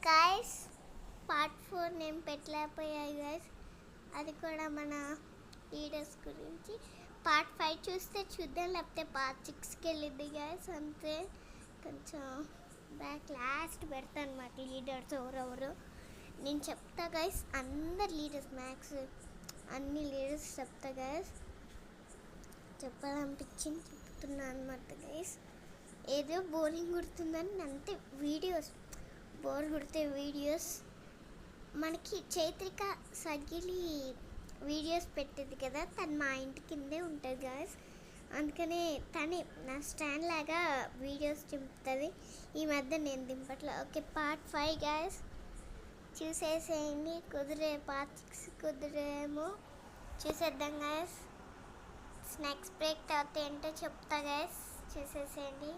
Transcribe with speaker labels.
Speaker 1: Guys part 4 నేను పెట్టలేకపోయాయి guys. అది కూడా మన లీడర్స్ గురించి. పార్ట్ 5 చూస్తే చూద్దాం, లేకపోతే పార్ట్ 6కి వెళ్ళిద్ది గైస్. అంతే, కొంచెం బ్యాక్ లాస్ట్ పెడతాను అనమాట. లీడర్స్ ఎవరెవరు నేను చెప్తా గైస్. అందరు లీడర్స్ మ్యాక్స్ అన్ని లీడర్స్ చెప్తా గైస్. చెప్పాలనిపించింది చెప్తున్నా అనమాట గైస్. ఏదో బోరింగ్ గుర్తుందని అంతే. వీడియోస్ బోర్ కొడితే వీడియోస్ మనకి చైత్రిక సగిలి వీడియోస్ పెట్టేది కదా, తను మా ఇంటి కిందే ఉంటుంది గాయస్. అందుకనే తనే నా స్టాండ్ లాగా వీడియోస్ దింపుతుంది. ఈ మధ్య నేను దింపట్లే. ఓకే, పార్ట్ 5 గాయస్ చూసేసేయండి. కుదిరే పార్ట్ 6 కుదిరేమో చూసేద్దాం గాయస్. స్నాక్స్ బ్రేక్ తర్వాత ఏంటో చెప్తా గాయస్, చూసేసేయండి.